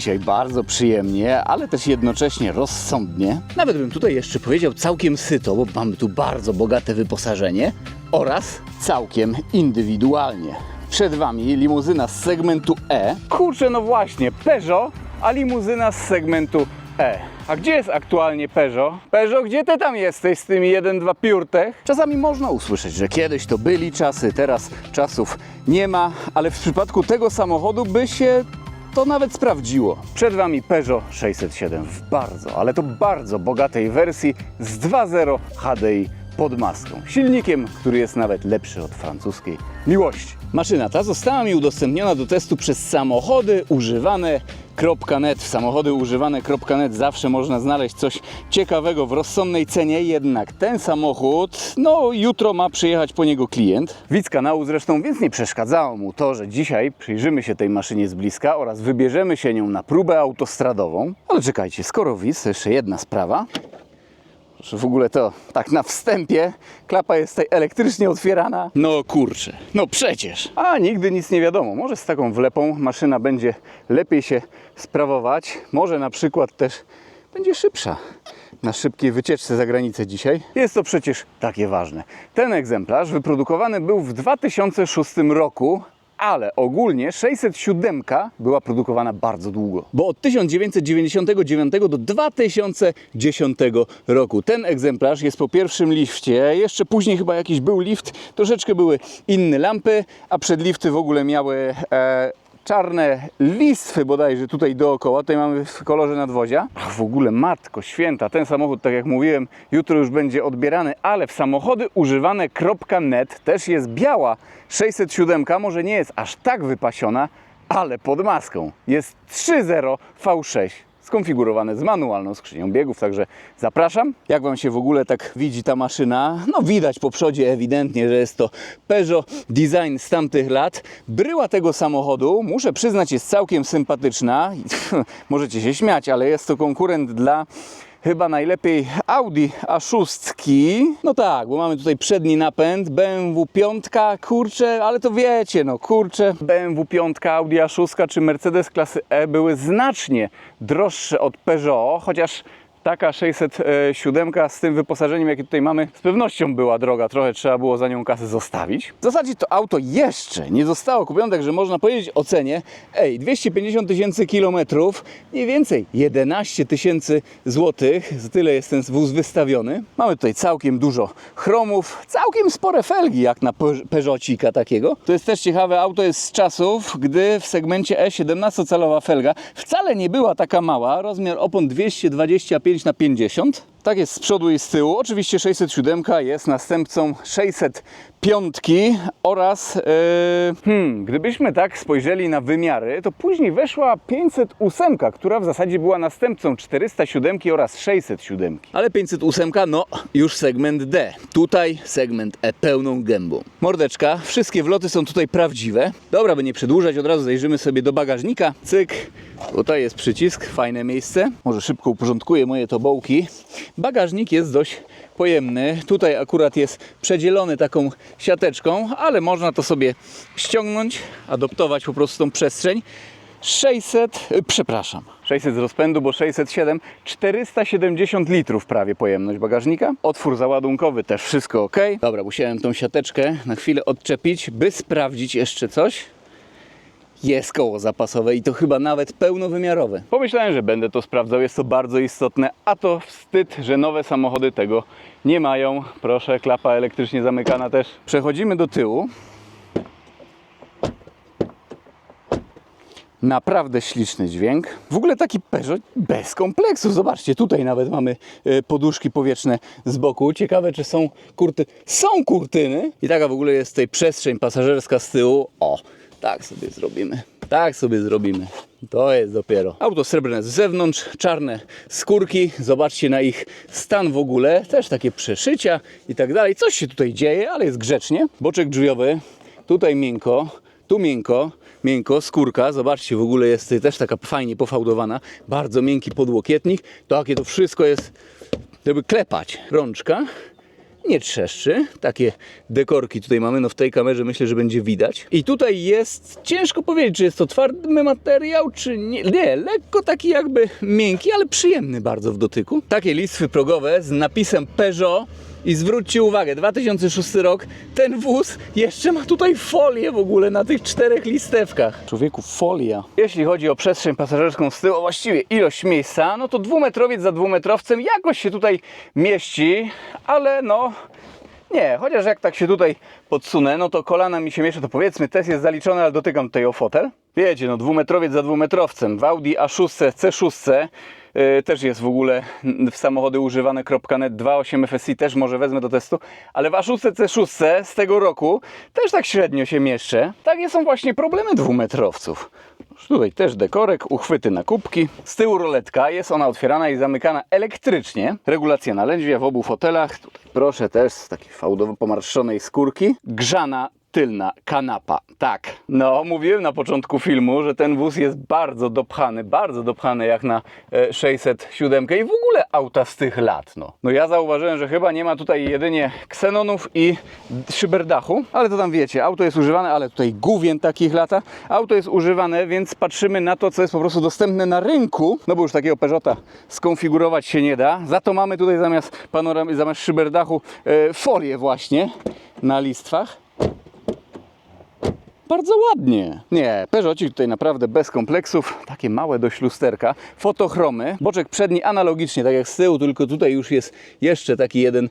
dzisiaj bardzo przyjemnie, ale też jednocześnie rozsądnie. Nawet bym tutaj jeszcze powiedział całkiem syto, bo mamy tu bardzo bogate wyposażenie oraz całkiem indywidualnie. Przed Wami limuzyna z segmentu E. Kurczę, no właśnie, Peugeot, a limuzyna z segmentu E. A gdzie jest aktualnie Peugeot? Peugeot, gdzie ty tam jesteś z tymi 1.2 PureTech? Czasami można usłyszeć, że kiedyś to byli czasy, teraz czasów nie ma, ale w przypadku tego samochodu by się to nawet sprawdziło. Przed Wami Peugeot 607 w bardzo, ale to bardzo bogatej wersji z 2.0 HDI pod maską. Silnikiem, który jest nawet lepszy od francuskiej miłości. Maszyna ta została mi udostępniona do testu przez samochody używane.net. W samochody używane.net zawsze można znaleźć coś ciekawego w rozsądnej cenie, jednak ten samochód, no jutro ma przyjechać po niego klient. Widz kanału zresztą, więc nie przeszkadzało mu to, że dzisiaj przyjrzymy się tej maszynie z bliska oraz wybierzemy się nią na próbę autostradową. Ale czekajcie, skoro widz, to jeszcze jedna sprawa. Że w ogóle to tak na wstępie klapa jest tutaj elektrycznie otwierana. No kurczę, no przecież. A nigdy nic nie wiadomo. Może z taką wlepą maszyna będzie lepiej się sprawować. Może na przykład też będzie szybsza na szybkiej wycieczce za granicę dzisiaj. Jest to przecież takie ważne. Ten egzemplarz wyprodukowany był w 2006 roku. Ale ogólnie 607 była produkowana bardzo długo, bo od 1999 do 2010 roku. Ten egzemplarz jest po pierwszym lifcie, jeszcze później chyba jakiś był lift, troszeczkę były inne lampy, a przedlifty w ogóle miały czarne listwy bodajże tutaj dookoła. Tutaj mamy w kolorze nadwozia. Ach, w ogóle matko święta, ten samochód, tak jak mówiłem, jutro już będzie odbierany, ale w samochody używane.net też jest biała 607, może nie jest aż tak wypasiona, ale pod maską. Jest 3.0 V6. Skonfigurowane z manualną skrzynią biegów, także zapraszam. Jak Wam się w ogóle tak widzi ta maszyna? No widać po przodzie ewidentnie, że jest to Peugeot design z tamtych lat. Bryła tego samochodu, muszę przyznać, jest całkiem sympatyczna. Możecie się śmiać, ale jest to konkurent dla chyba najlepiej Audi A6. No tak, bo mamy tutaj przedni napęd, BMW 5, kurczę, ale to wiecie, no kurczę. BMW 5, Audi A6 czy Mercedes klasy E były znacznie droższe od Peugeot, chociaż taka 607 z tym wyposażeniem, jakie tutaj mamy, z pewnością była droga. Trochę trzeba było za nią kasy zostawić. W zasadzie to auto jeszcze nie zostało kupione, także można powiedzieć o cenie. 250 tysięcy kilometrów, mniej więcej 11 tysięcy złotych. Za tyle jest ten wóz wystawiony. Mamy tutaj całkiem dużo chromów, całkiem spore felgi, jak na Peugeotika takiego. To jest też ciekawe, auto jest z czasów, gdy w segmencie E 17-calowa felga wcale nie była taka mała. Rozmiar opon 225/50. Tak jest z przodu i z tyłu. Oczywiście 607 jest następcą 605 oraz gdybyśmy tak spojrzeli na wymiary, to później weszła 508, która w zasadzie była następcą 407 oraz 607. Ale 508 no już segment D. Tutaj segment E pełną gębą. Mordeczka, wszystkie wloty są tutaj prawdziwe. Dobra, by nie przedłużać, od razu zajrzymy sobie do bagażnika. Cyk. Tutaj jest przycisk, fajne miejsce. Może szybko uporządkuję moje tobołki. Bagażnik jest dość pojemny. Tutaj akurat jest przedzielony taką siateczką, ale można to sobie ściągnąć, adoptować po prostu tą przestrzeń. 600 z rozpędu, bo 607, 470 litrów prawie pojemność bagażnika. Otwór załadunkowy też wszystko ok. Dobra, musiałem tą siateczkę na chwilę odczepić, by sprawdzić jeszcze coś. Jest koło zapasowe i to chyba nawet pełnowymiarowe. Pomyślałem, że będę to sprawdzał, jest to bardzo istotne, a to wstyd, że nowe samochody tego nie mają. Proszę, klapa elektrycznie zamykana też. Przechodzimy do tyłu. Naprawdę śliczny dźwięk. W ogóle taki Peugeot bez kompleksu. Zobaczcie, tutaj nawet mamy poduszki powietrzne z boku. Ciekawe, czy są kurtyny. Są kurtyny. I taka w ogóle jest tutaj przestrzeń pasażerska z tyłu. O, tak sobie zrobimy. Tak sobie zrobimy. To jest dopiero. Auto srebrne z zewnątrz, czarne skórki. Zobaczcie na ich stan w ogóle. Też takie przeszycia i tak dalej. Coś się tutaj dzieje, ale jest grzecznie. Boczek drzwiowy. Tutaj miękko. Tu miękko. Miękko, skórka, zobaczcie, w ogóle jest też taka fajnie pofałdowana, bardzo miękki podłokietnik, takie to wszystko jest, żeby klepać. Rączka, nie trzeszczy. Takie dekorki tutaj mamy, no w tej kamerze myślę, że będzie widać. I tutaj jest, ciężko powiedzieć, czy jest to twardy materiał, czy nie. Nie, lekko taki jakby miękki, ale przyjemny bardzo w dotyku. Takie listwy progowe z napisem Peugeot. I zwróćcie uwagę, 2006 rok, ten wóz jeszcze ma tutaj folię w ogóle na tych 4 listewkach. Człowieku, folia. Jeśli chodzi o przestrzeń pasażerską z tyłu, właściwie ilość miejsca, no to dwumetrowiec za dwumetrowcem jakoś się tutaj mieści, ale no... Nie, chociaż jak tak się tutaj podsunę, no to kolana mi się mieszczą, to powiedzmy test jest zaliczony, ale dotykam tutaj o fotel. Wiecie, no dwumetrowiec za dwumetrowcem. W Audi A6, C6 też jest w ogóle w samochody używane .net 2.8 FSI, też może wezmę do testu, ale w A6, C6 z tego roku też tak średnio się mieszczę. Takie są właśnie problemy dwumetrowców. Tutaj też dekorek, uchwyty na kubki. Z tyłu roletka, jest ona otwierana i zamykana elektrycznie. Regulacja nalędźwia w obu fotelach. Tutaj proszę też z takiej fałdowo pomarszczonej skórki. Grzana tylna kanapa. Tak, no mówiłem na początku filmu, że ten wóz jest bardzo dopchany jak na 607 i w ogóle auta z tych lat. No ja zauważyłem, że chyba nie ma tutaj jedynie ksenonów i szyberdachu, ale to tam wiecie, auto jest używane, ale tutaj główien takich lata. Auto jest używane, więc patrzymy na to, co jest po prostu dostępne na rynku, no bo już takiego Peugeota skonfigurować się nie da. Za to mamy tutaj zamiast panoramy, zamiast szyberdachu folię właśnie na listwach. Bardzo ładnie. Nie, Peugeotik tutaj naprawdę bez kompleksów. Takie małe dość lusterka. Fotochromy. Boczek przedni analogicznie, tak jak z tyłu, tylko tutaj już jest jeszcze taki jeden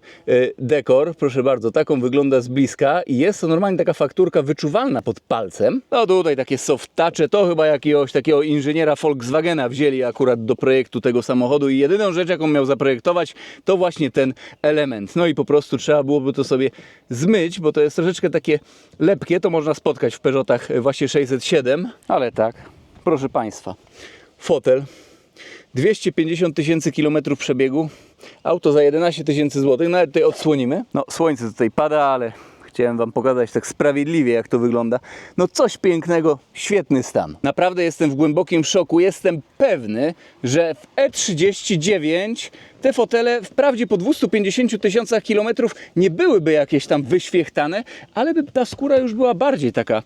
dekor. Proszę bardzo, taką wygląda z bliska. I jest to normalnie taka fakturka wyczuwalna pod palcem. No tutaj takie soft touche. To chyba jakiegoś takiego inżyniera Volkswagena wzięli akurat do projektu tego samochodu. I jedyną rzecz, jaką miał zaprojektować, to właśnie ten element. No i po prostu trzeba byłoby to sobie zmyć, bo to jest troszeczkę takie lepkie. To można spotkać w Peugeotach właśnie 607, ale tak, proszę Państwa, fotel, 250 000 kilometrów przebiegu, auto za 11 000 złotych, nawet tutaj odsłonimy. No słońce tutaj pada, ale chciałem Wam pokazać tak sprawiedliwie, jak to wygląda. No coś pięknego, świetny stan. Naprawdę jestem w głębokim szoku, jestem pewny, że w E39 te fotele wprawdzie po 250 000 kilometrów nie byłyby jakieś tam wyświechtane, ale by ta skóra już była bardziej taka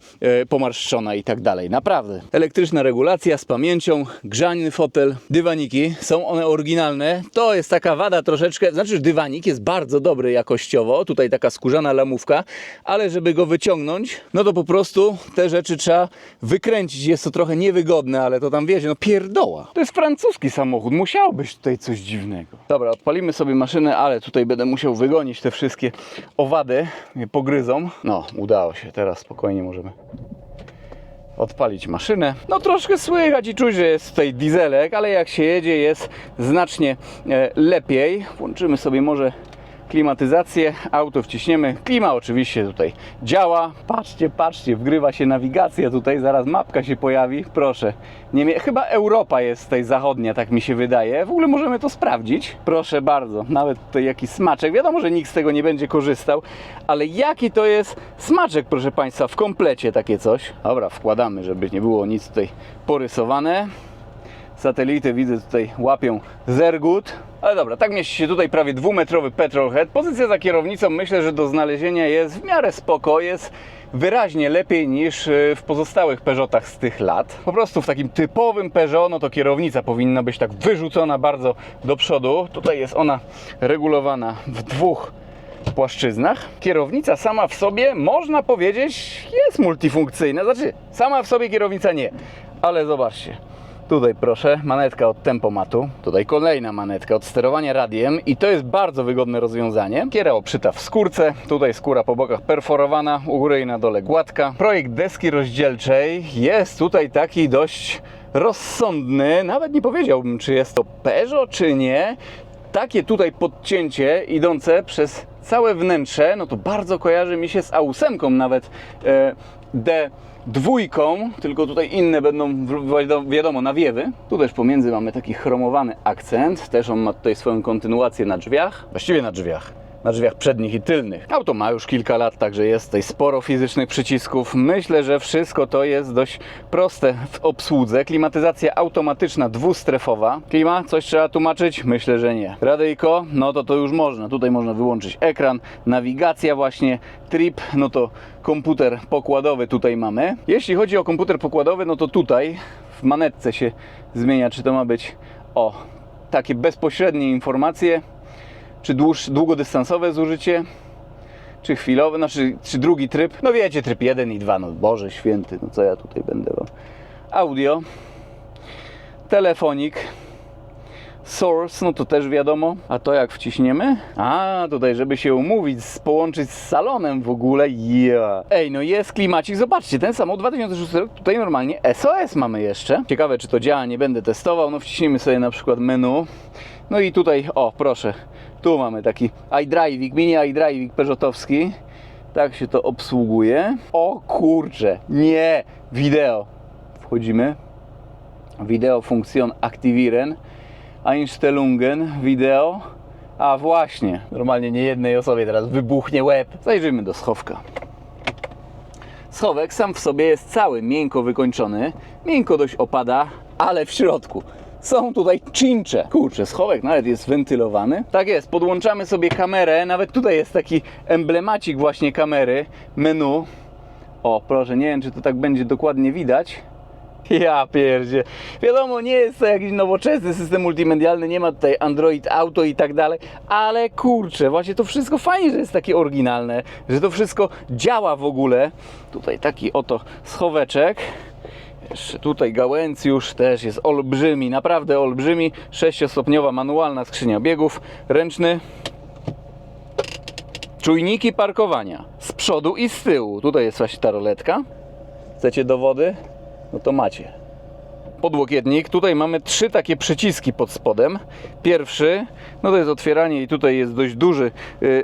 pomarszczona i tak dalej. Naprawdę. Elektryczna regulacja z pamięcią, grzany fotel, dywaniki. Są one oryginalne. To jest taka wada troszeczkę, znaczy, że dywanik jest bardzo dobry jakościowo. Tutaj taka skórzana lamówka, ale żeby go wyciągnąć, no to po prostu te rzeczy trzeba wykręcić. Jest to trochę niewygodne, ale to tam wiecie, no pierdoła. To jest francuski samochód, musiało być tutaj coś dziwnego. Dobra, odpalimy sobie maszynę, ale tutaj będę musiał wygonić te wszystkie owady, je pogryzą. No, udało się, teraz spokojnie możemy odpalić maszynę. No troszkę słychać i czuć, że jest tutaj dieselek, ale jak się jedzie, jest znacznie lepiej. Włączymy sobie może klimatyzację, auto wciśniemy, klima oczywiście tutaj działa, patrzcie, wgrywa się nawigacja tutaj, zaraz mapka się pojawi, proszę, chyba Europa jest tutaj zachodnia, tak mi się wydaje, w ogóle możemy to sprawdzić, proszę bardzo, nawet tutaj jakiś smaczek, wiadomo, że nikt z tego nie będzie korzystał, ale jaki to jest smaczek, proszę Państwa, w komplecie takie coś. Dobra, wkładamy, żeby nie było nic tutaj porysowane. Satelity widzę tutaj łapią Zergut. Ale dobra, tak mieści się tutaj prawie 2-metrowy petrolhead. Pozycja za kierownicą myślę, że do znalezienia jest w miarę spoko. Jest wyraźnie lepiej niż w pozostałych Peugeotach z tych lat. Po prostu w takim typowym Peugeot, no to kierownica powinna być tak wyrzucona bardzo do przodu. Tutaj jest ona regulowana w 2 płaszczyznach. Kierownica sama w sobie, można powiedzieć, jest multifunkcyjna. Znaczy, sama w sobie kierownica nie. Ale zobaczcie. Tutaj proszę, manetka od tempomatu, tutaj kolejna manetka od sterowania radiem i to jest bardzo wygodne rozwiązanie. Kiera obszyta w skórce, tutaj skóra po bokach perforowana, u góry i na dole gładka. Projekt deski rozdzielczej jest tutaj taki dość rozsądny, nawet nie powiedziałbym, czy jest to Peugeot, czy nie. Takie tutaj podcięcie idące przez całe wnętrze, no to bardzo kojarzy mi się z A8 nawet D2, tylko tutaj inne będą, wiadomo, nawiewy. Tu też pomiędzy mamy taki chromowany akcent, też on ma tutaj swoją kontynuację na drzwiach, właściwie na drzwiach, na drzwiach przednich i tylnych. Auto ma już kilka lat, także jest tutaj sporo fizycznych przycisków. Myślę, że wszystko to jest dość proste w obsłudze. Klimatyzacja automatyczna, dwustrefowa. Klima? Coś trzeba tłumaczyć? Myślę, że nie. Radyjko? No to już można. Tutaj można wyłączyć ekran, nawigacja właśnie, trip, no to komputer pokładowy tutaj mamy. Jeśli chodzi o komputer pokładowy, no to tutaj w manetce się zmienia, czy to ma być takie bezpośrednie informacje, czy długodystansowe zużycie, czy chwilowe, znaczy, czy drugi tryb. No wiecie, tryb 1 i 2, no Boże Święty, no co ja tutaj będę wam. Audio, telefonik, source, no to też wiadomo. A to jak wciśniemy? A, tutaj żeby się umówić, połączyć z salonem w ogóle, yeah. Ej, no jest klimacik, zobaczcie, ten samochód 2006 rok, tutaj normalnie SOS mamy jeszcze. Ciekawe, czy to działa, nie będę testował, no wciśnijmy sobie na przykład menu. No i tutaj, proszę, tu mamy taki iDriving, mini iDriving peugeotowski. Tak się to obsługuje. O kurczę, nie, wideo. Wchodzimy. Video Funktion aktivieren. Einstellungen, wideo. A właśnie, normalnie nie jednej osobie teraz wybuchnie łeb. Zajrzyjmy do schowka. Schowek sam w sobie jest cały miękko wykończony. Miękko dość opada, ale w środku są tutaj czyncze. Kurczę, schowek nawet jest wentylowany. Tak jest, podłączamy sobie kamerę. Nawet tutaj jest taki emblemacik właśnie kamery. Menu. O, proszę, nie wiem, czy to tak będzie dokładnie widać. Ja pierdzie. Wiadomo, nie jest to jakiś nowoczesny system multimedialny, nie ma tutaj Android Auto i tak dalej, ale kurczę, właśnie to wszystko fajnie, że jest takie oryginalne, że to wszystko działa w ogóle. Tutaj taki oto schoweczek. Jeszcze tutaj gałęcjusz też jest olbrzymi, naprawdę olbrzymi. 6-stopniowa manualna skrzynia biegów, ręczny. Czujniki parkowania z przodu i z tyłu. Tutaj jest właśnie ta roletka. Chcecie dowody? No to macie. Podłokietnik. Tutaj mamy 3 takie przyciski pod spodem. Pierwszy, no to jest otwieranie i tutaj jest dość duży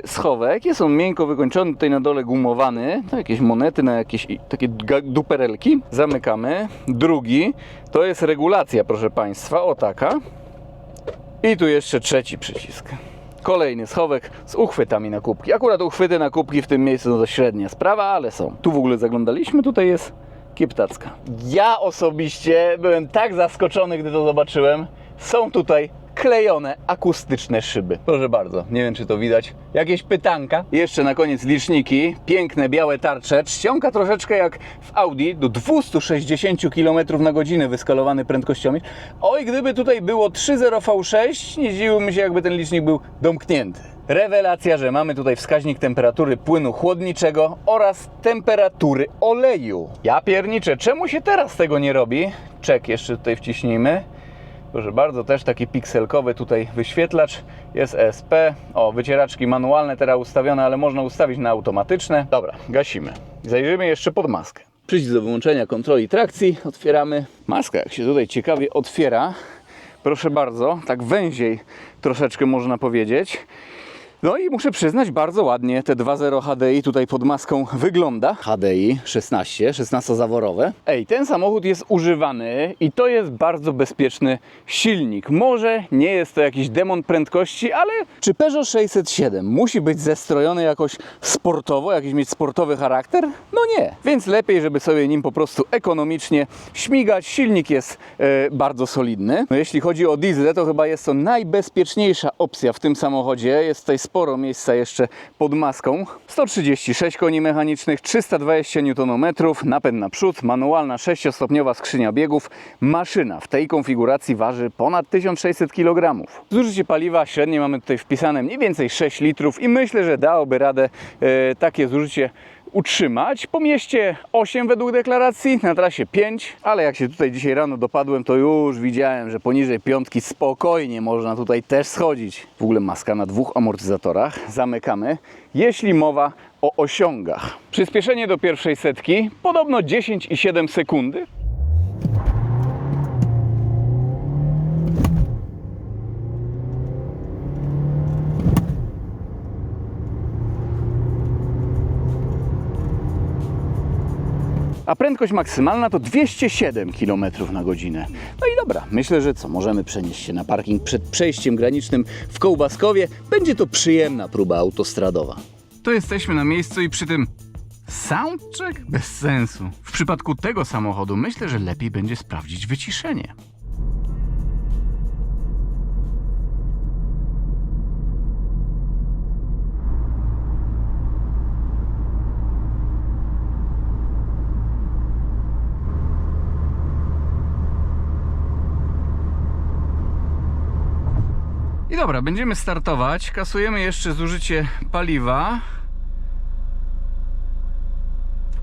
schowek. Jest on miękko wykończony, tutaj na dole gumowany. To jakieś monety na jakieś takie duperelki. Zamykamy. Drugi, to jest regulacja, proszę Państwa. O taka. I tu jeszcze trzeci przycisk. Kolejny schowek z uchwytami na kubki. Akurat uchwyty na kubki w tym miejscu to średnia sprawa, ale są. Tu w ogóle zaglądaliśmy, tutaj jest kieptacka. Ja osobiście byłem tak zaskoczony, gdy to zobaczyłem. Są tutaj klejone akustyczne szyby. Proszę bardzo, nie wiem, czy to widać. Jakieś pytanka? Jeszcze na koniec liczniki. Piękne białe tarcze. Czcionka troszeczkę jak w Audi, do 260 km na godzinę wyskalowany prędkościomierz. Oj, gdyby tutaj było 3.0 V6, nie dziwiłbym się, jakby ten licznik był domknięty. Rewelacja, że mamy tutaj wskaźnik temperatury płynu chłodniczego oraz temperatury oleju. Ja pierniczę, czemu się teraz tego nie robi? Czek jeszcze tutaj wciśnijmy. Proszę bardzo, też taki pikselkowy tutaj wyświetlacz. Jest ESP. O, wycieraczki manualne teraz ustawione, ale można ustawić na automatyczne. Dobra, gasimy. Zajrzymy jeszcze pod maskę. Przycisk do wyłączenia kontroli trakcji. Otwieramy. Maska, jak się tutaj ciekawie otwiera. Proszę bardzo, tak węziej troszeczkę można powiedzieć. No i muszę przyznać, bardzo ładnie te 2.0 HDI tutaj pod maską wygląda. HDI 16-zaworowe. Ej, ten samochód jest używany i to jest bardzo bezpieczny silnik. Może nie jest to jakiś demon prędkości, ale czy Peugeot 607 musi być zestrojony jakoś sportowo, jakiś mieć sportowy charakter? No nie. Więc lepiej, żeby sobie nim po prostu ekonomicznie śmigać. Silnik jest bardzo solidny. No jeśli chodzi o diesle, to chyba jest to najbezpieczniejsza opcja w tym samochodzie. Jest tutaj sporo miejsca jeszcze pod maską. 136 koni mechanicznych, 320 Nm, napęd naprzód, manualna 6-stopniowa skrzynia biegów. Maszyna w tej konfiguracji waży ponad 1600 kg. Zużycie paliwa średnie mamy tutaj wpisane mniej więcej 6 litrów i myślę, że dałoby radę takie zużycie utrzymać. Po mieście 8 według deklaracji, na trasie 5, ale jak się tutaj dzisiaj rano dopadłem, to już widziałem, że poniżej 5 spokojnie można tutaj też schodzić. W ogóle maska na 2 amortyzatorach. Zamykamy. Jeśli mowa o osiągach. Przyspieszenie do pierwszej setki podobno 10,7 sekundy. a prędkość maksymalna to 207 km na godzinę. No i dobra, myślę, że co, możemy przenieść się na parking przed przejściem granicznym w Kołbaskowie. Będzie to przyjemna próba autostradowa. To jesteśmy na miejscu i przy tym soundcheck? Bez sensu. W przypadku tego samochodu myślę, że lepiej będzie sprawdzić wyciszenie. I dobra, będziemy startować. Kasujemy jeszcze zużycie paliwa.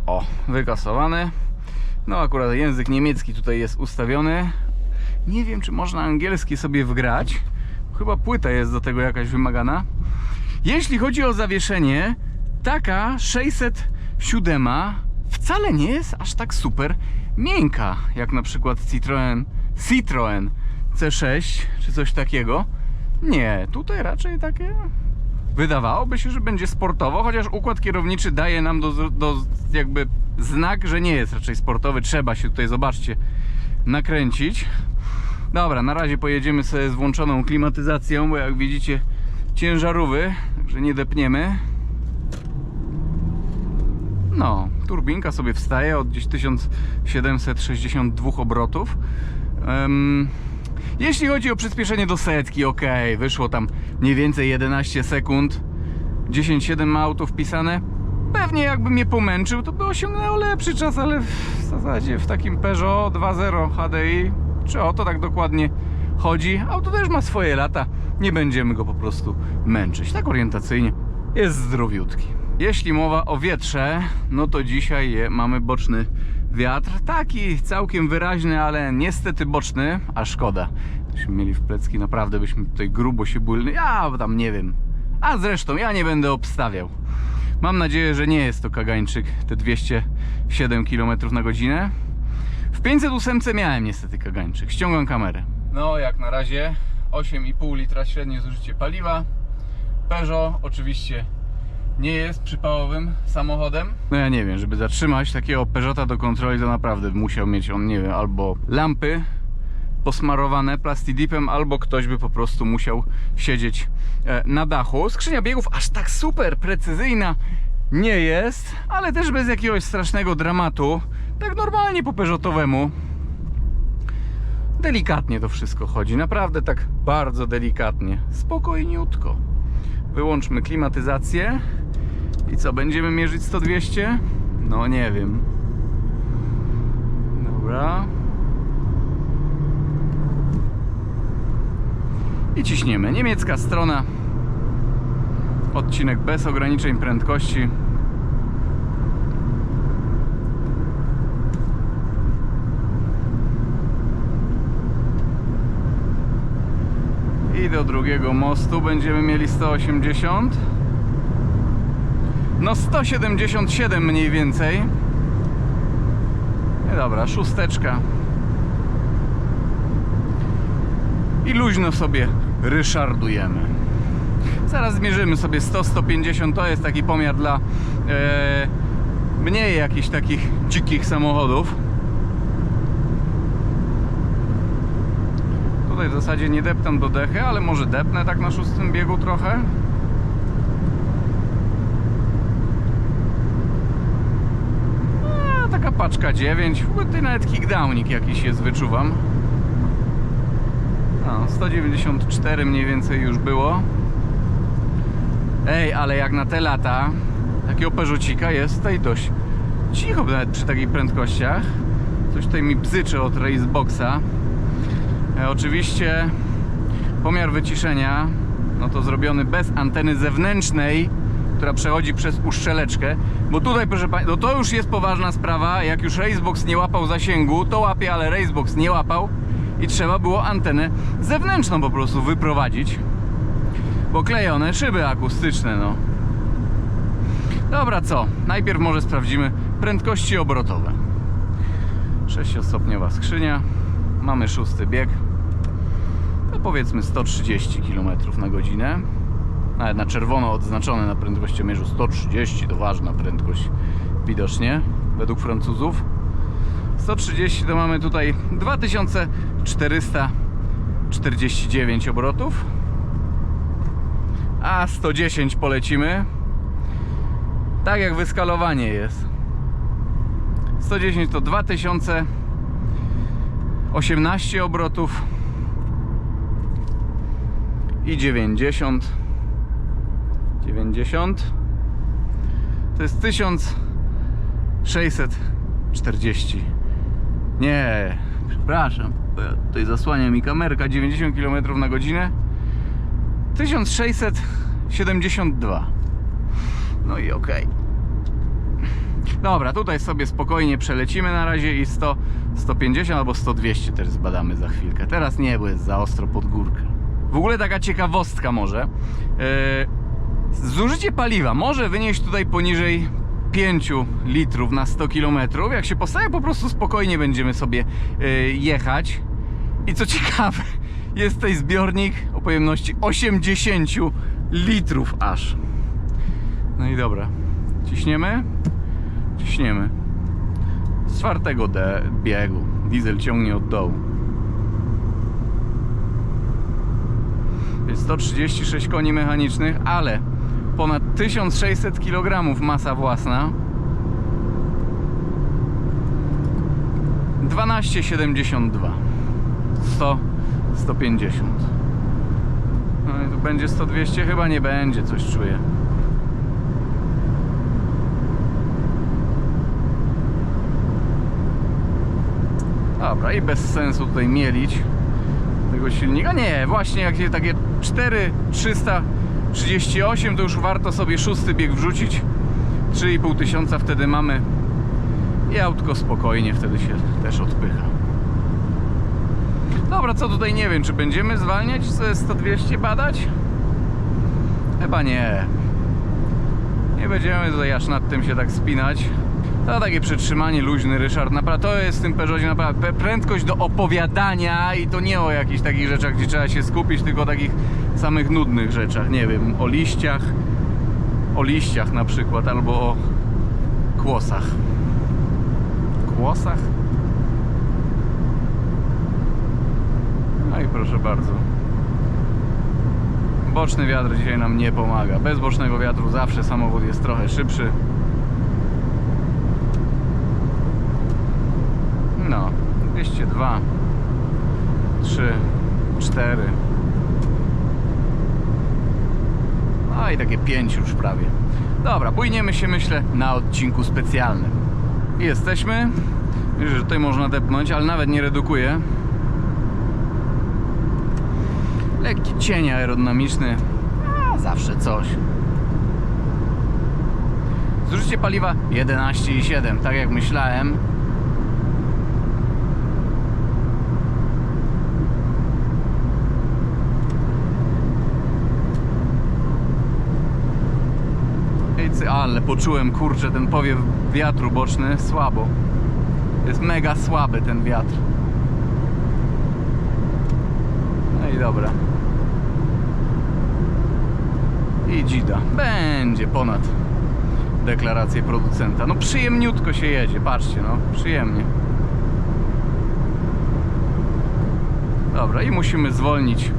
O, wykasowane. No akurat język niemiecki tutaj jest ustawiony. Nie wiem, czy można angielski sobie wgrać. Chyba płyta jest do tego jakaś wymagana. Jeśli chodzi o zawieszenie, taka 607 wcale nie jest aż tak super miękka, jak na przykład Citroen C6 czy coś takiego. Nie, tutaj raczej takie... Wydawałoby się, że będzie sportowo, chociaż układ kierowniczy daje nam jakby znak, że nie jest raczej sportowy. Trzeba się tutaj, zobaczcie, nakręcić. Dobra, na razie pojedziemy sobie z włączoną klimatyzacją, bo jak widzicie ciężarówki, także nie depniemy. No, turbinka sobie wstaje od gdzieś 1762 obrotów. Jeśli chodzi o przyspieszenie do setki, ok, wyszło tam mniej więcej 11 sekund. 10,7 ma auto wpisane. Pewnie jakby mnie pomęczył, to by osiągnęło lepszy czas, ale w zasadzie w takim Peugeot 2.0 HDI, czy o to tak dokładnie chodzi, auto też ma swoje lata, nie będziemy go po prostu męczyć. Tak orientacyjnie jest zdrowiutki. Jeśli mowa o wietrze, no to dzisiaj mamy boczny wiatr, taki całkiem wyraźny, ale niestety boczny, a szkoda. Gdybyśmy mieli w plecki, naprawdę byśmy tutaj grubo się bólili, ja tam nie wiem, a zresztą ja nie będę obstawiał. Mam nadzieję, że nie jest to kagańczyk, te 207 km na godzinę. W 508 miałem niestety kagańczyk, ściągam kamerę. No jak na razie 8,5 litra średnie zużycie paliwa. Peugeot oczywiście nie jest przypałowym samochodem. No ja nie wiem, żeby zatrzymać takiego Peugeota do kontroli, to naprawdę musiał mieć on, nie wiem, albo lampy posmarowane plastidipem, albo ktoś by po prostu musiał siedzieć na dachu. Skrzynia biegów aż tak super precyzyjna nie jest, ale też bez jakiegoś strasznego dramatu. Tak normalnie po Peugeotowemu. Delikatnie to wszystko chodzi, naprawdę tak bardzo delikatnie, spokojniutko. Wyłączmy klimatyzację. I co, będziemy mierzyć 100-200? No nie wiem. Dobra. I ciśniemy. Niemiecka strona. Odcinek bez ograniczeń prędkości. I do drugiego mostu będziemy mieli 180. No 177 mniej więcej. I dobra, szósteczka. I luźno sobie ryszardujemy. Zaraz zmierzymy sobie 100-150. To jest taki pomiar dla mniej jakichś takich dzikich samochodów. Tutaj w zasadzie nie deptam do dechy, ale może depnę tak na szóstym biegu trochę. Taka paczka 9, ty nawet kickdownik jakiś jest, wyczuwam. No, 194 mniej więcej już było. Ej, ale jak na te lata takiego Peugeotika jest tutaj dość cicho nawet przy takich prędkościach. Coś tutaj mi bzyczy od Raceboxa. Oczywiście pomiar wyciszenia, no to zrobiony bez anteny zewnętrznej, która przechodzi przez uszczeleczkę, bo tutaj, proszę Państwa, no to już jest poważna sprawa. Jak już Racebox nie łapał zasięgu, to łapie, ale Racebox nie łapał i trzeba było antenę zewnętrzną po prostu wyprowadzić, bo klejone szyby akustyczne, no. Dobra, co? Najpierw może sprawdzimy prędkości obrotowe. 6-stopniowa skrzynia, mamy szósty bieg, no powiedzmy 130 km na godzinę. Nawet na czerwono odznaczone na prędkościomierzu 130, to ważna prędkość widocznie. według Francuzów. 130 to mamy tutaj 2449 obrotów. A 110 polecimy. Tak jak wyskalowanie jest. 110 to 2018 obrotów. I 90 to jest 1640. Nie, przepraszam, tutaj zasłania mi kamerka. 90 km na godzinę. 1672. No i okej. Dobra, tutaj sobie spokojnie przelecimy na razie i 100, 150 albo 100-200 też zbadamy za chwilkę. Teraz nie, bo jest za ostro pod górkę. W ogóle taka ciekawostka może. Zużycie paliwa może wynieść tutaj poniżej 5 litrów na 100 km. Jak się postawi, po prostu spokojnie będziemy sobie jechać. I co ciekawe, jest tutaj zbiornik o pojemności 80 litrów aż. No i dobra, ciśniemy. Ciśniemy. Z czwartego biegu. Diesel ciągnie od dołu. Jest 136 koni mechanicznych, ale ponad 1600 kg masa własna. 12,72. 100, 150. No i tu będzie 100-200? Chyba nie będzie, coś czuję. Dobra, i bez sensu tutaj mielić tego silnika. Nie, właśnie jak się takie 4,338, to już warto sobie szósty bieg wrzucić. 3500 wtedy mamy i autko spokojnie wtedy się też odpycha. Dobra, co tutaj nie wiem, czy będziemy zwalniać ze 100-200 badać? Chyba nie. Nie będziemy tutaj aż nad tym się tak spinać. To takie przytrzymanie luźny, Ryszard. Naprawdę, to jest w tym Peugeotie naprawdę prędkość do opowiadania i to nie o jakichś takich rzeczach, gdzie trzeba się skupić, tylko o takich samych nudnych rzeczach. Nie wiem, o liściach na przykład, albo o kłosach. Kłosach? No i proszę bardzo. Boczny wiatr dzisiaj nam nie pomaga. Bez bocznego wiatru zawsze samochód jest trochę szybszy. No, 202, 3, 4. No i takie 5 już prawie. Dobra, płyniemy się, myślę, na odcinku specjalnym. I jesteśmy. Wiesz, że tutaj można depnąć, ale nawet nie redukuje. Lekki cień aerodynamiczny. Zawsze coś. Zużycie paliwa 11,7, tak jak myślałem. Ale poczułem, kurczę, ten powiew wiatru boczny słabo. Jest mega słaby ten wiatr. No i dobra. I dzida. Będzie ponad deklarację producenta. No przyjemniutko się jedzie, patrzcie, no przyjemnie. Dobra, i musimy zwolnić,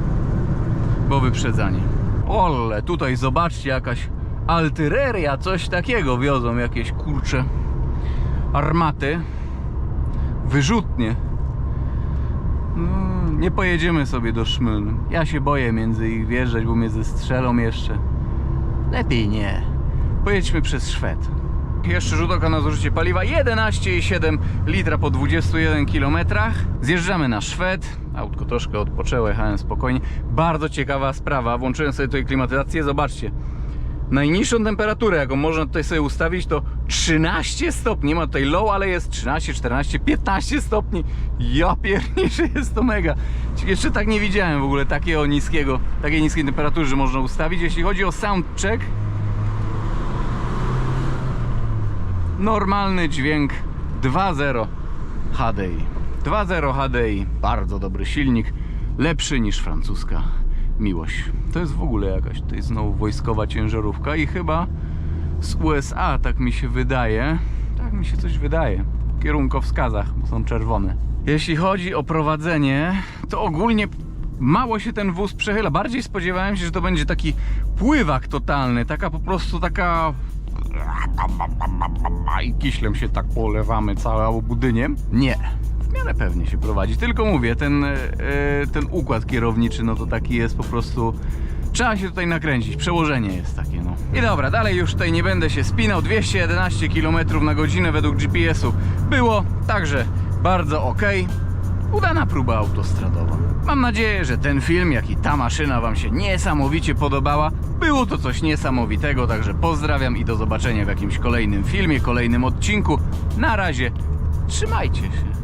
bo wyprzedzanie. Ole, tutaj zobaczcie, jakaś artyleria, coś takiego wiozą, jakieś kurcze armaty, wyrzutnie. No, nie pojedziemy sobie do Szmylny. Ja się boję między ich wjeżdżać, bo mnie zestrzelą jeszcze. Lepiej nie. Pojedźmy przez Szwed. Jeszcze rzut oka na zużycie paliwa. 11,7 litra po 21 km. Zjeżdżamy na Szwed. Autko troszkę odpoczęło, jechałem spokojnie. Bardzo ciekawa sprawa. Włączyłem sobie tutaj klimatyzację. Zobaczcie. Najniższą temperaturę, jaką można tutaj sobie ustawić, to 13 stopni. Nie ma tutaj low, ale jest 13, 14, 15 stopni. Ja pierniczę, jest to mega. Jeszcze tak nie widziałem w ogóle takiej niskiej temperatury, że można ustawić. Jeśli chodzi o soundcheck, normalny dźwięk 2.0 HDI. 2.0 HDI, bardzo dobry silnik, lepszy niż francuska Miłość. To jest w ogóle jakaś tutaj znowu wojskowa ciężarówka i chyba z USA, tak mi się wydaje. Tak mi się coś wydaje. W kierunkowskazach, bo są czerwone. Jeśli chodzi o prowadzenie, to ogólnie mało się ten wóz przechyla. Bardziej spodziewałem się, że to będzie taki pływak totalny. Taka po prostu taka... I kiślem się tak polewamy całym budyniem. Nie. W miarę pewnie się prowadzi. Tylko mówię, ten układ kierowniczy, no to taki jest po prostu... Trzeba się tutaj nakręcić, przełożenie jest takie, no. I dobra, dalej już tutaj nie będę się spinał. 211 km na godzinę według GPS-u było, także bardzo ok. Udana próba autostradowa. Mam nadzieję, że ten film, jak i ta maszyna wam się niesamowicie podobała. Było to coś niesamowitego, także pozdrawiam i do zobaczenia w jakimś kolejnym filmie, kolejnym odcinku. Na razie, trzymajcie się.